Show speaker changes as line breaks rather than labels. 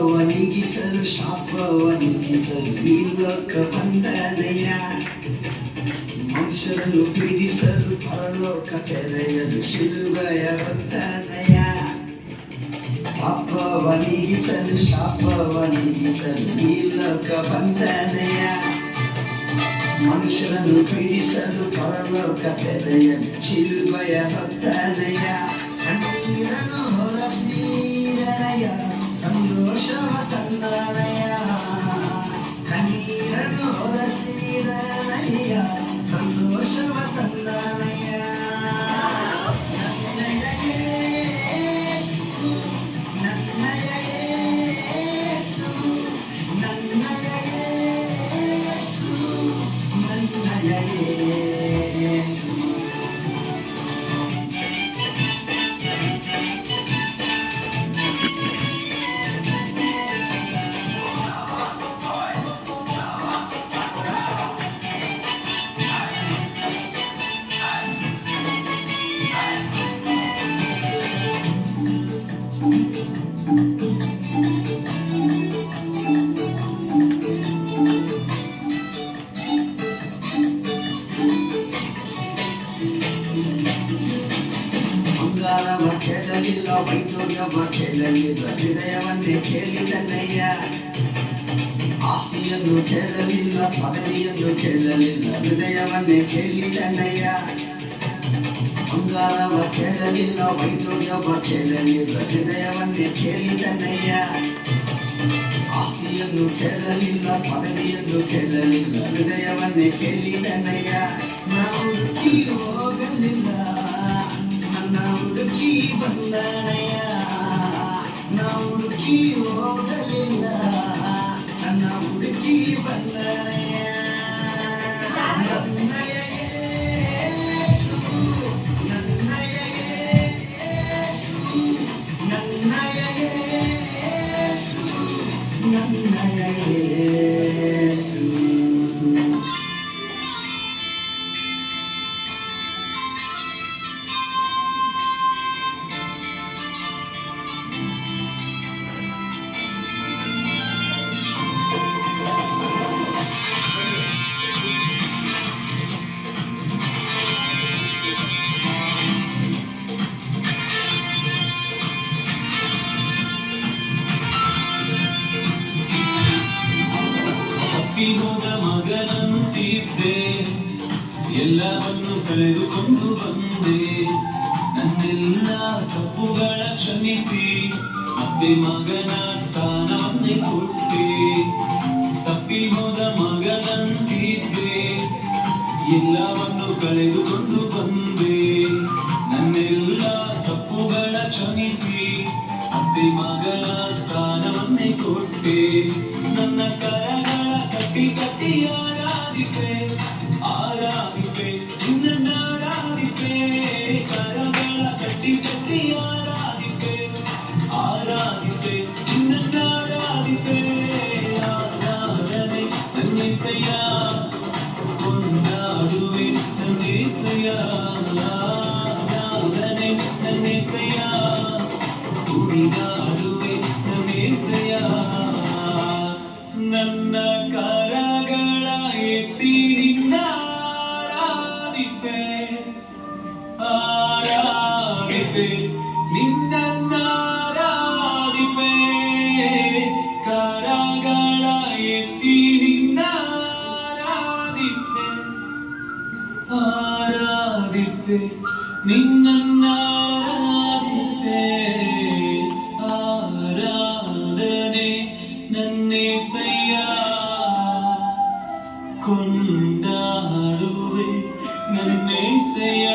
ಪಾಪವನಿಗಿಸಲು ಶಾಪವನಿಗಿಸಲು ಈ ಲೋಕ ಬಂದನೆಯ ಮನುಷ್ಯರನ್ನು ಪೀಡಿಸಲು ಪರಲೋಕ ತೆರೆಯಲು ಶಿಲುಬೆಯ ಹೊತ್ತನೆಯ ಪಾಪವನಿಗಿಸಲು ಶಾಪವನಿಗಿಸಲು ಈ ಲೋಕ ಬಂದನೆಯ ಮನುಷ್ಯರನ್ನು ಪೀಡಿಸಲು ಪರಲೋಕ ತೆರೆಯಲು ಶಿಲುಬೆಯ ಹೊತ್ತನೆಯ ಕಣ್ಣೀರನ್ನು ಹೊರಸಿದನೆಯ ಸಂತೋಷವ ತಂದನೆಯ ಕಣ್ಣೀರನ್ನು ಹೊರಸಿದನೆಯ ಸಂತೋಷವ ತಂದನೆಯ ನನ್ನಯ ಯೇಸು ನನ್ನಯ ಯೇಸು ನನ್ನಯ ಯೇಸು ನನ್ನಯ ಯೇಸು ಬಂಗಾರವ ಕೇಳಲಿಲ್ಲ ವೈದ್ಯವ ಕೇಳಲಿಲ್ಲ ಹೃದಯವನ್ನೇ ಕೇಳಿದನಯ್ಯ ಆಸ್ತಿಯನ್ನು ಕೇಳಲಿಲ್ಲ ಪದವಿಯನ್ನು ಕೇಳಲಿಲ್ಲ ಹೃದಯವನ್ನೇ ಕೇಳಿದನಯ್ಯ ಬಂಗಾರವ ಕೇಳಲಿಲ್ಲ ವೈದ್ಯವ ಕೇಳಲಿಲ್ಲ ಹೃದಯವನ್ನೇ ಕೇಳಿದನಯ್ಯ ಆಸ್ತಿಯನ್ನು ಕೇಳಲಿಲ್ಲ ಪದವಿಯನ್ನು ಕೇಳಲಿಲ್ಲ ಹೃದಯವನ್ನೇ ಕೇಳಿದನಯ್ಯ ನಾವು ಹುಡುಕಿ ಹೋಗಲಿಲ್ಲ ನನ್ನ ಹುಡುಕಿ ಬಂದನಯ್ಯ ನಾವು ಹುಡುಕಿ ಹೋಗಲಿಲ್ಲ ನನ್ನ ಹುಡುಕಿ ಬಂದನಯ್ಯ ನನ್ನಯ ಯೇಸು ನನ್ನಯ ಯೇಸು ನನ್ನಯ ಯೇಸು ನನ್ನಯ ಯೇಸು
ಹೋದ ಮಗನಂತಿದ್ದೆ ಎಲ್ಲವನ್ನು ಕಳೆದುಕೊಂಡು ಬಂದೆ ನನ್ನೆಲ್ಲ ತಪ್ಪುಗಳ ಕ್ಷಮಿಸಿ ಮತ್ತೆ ಮಗನ ಸ್ಥಾನವನ್ನೇ ಕೊಟ್ಟೆ ತಪ್ಪಿ ಹೋದ ಮಗನಂತಿದ್ದೆ ಎಲ್ಲವನ್ನು ಕಳೆದುಕೊಂಡು ಬಂದೆ ನನ್ನೆಲ್ಲ ತಪ್ಪುಗಳ ಕ್ಷಮಿಸಿ ಮತ್ತೆ ಮಗನ ಸ್ಥಾನವನ್ನೇ ಕೊಟ್ಟೆ ನನ್ನ ಕರಗಳ ಕಟ್ಟಿ ಕಟ್ಟಿ ಆರಾಧಿಪೆ ಆರಾಧಿಪೆ ನಿನ್ನ ಆರಾಧಿಪೆ ಕರಗಳ ಕಟ್ಟಿ ಕಟ್ಟಿ ಆರಾಧಿಪೆ ಆರಾಧಿಪೆ ನಿನ್ನ ಆರಾಧಿಪೆ ಆರಾಧನೆ ನನ್ನೆಸೆಯ ಕೊಂಡಾಡುವೆ ನನ್ನೆಸೆಯ ಆರಾಧನೆ ನನ್ನೆಸೆಯ ಕುಣಿದಾಡುವೆ ನನ್ನೆಸೆಯ ನನ್ನ ಕರಗಳ ಎತ್ತಿ ನಿನ್ನ ಆರಾಧಿಪೆ ಆರಾಧಿಪೆ ನಿನ್ನ ಆರಾಧಿಪೆ ಕರಗಳ ಎತ್ತಿ ನಿನ್ನ ಆರಾಧಿಪೆ ಆರಾಧಿಪೆ ನಿನ್ನ ಆರಾಧಿಪೆ ಆರಾಧನೆ ನನ್ನೆಸೆಯ ಕೊಂಡಾಡುವೆ ನನ್ನೆಸೆಯ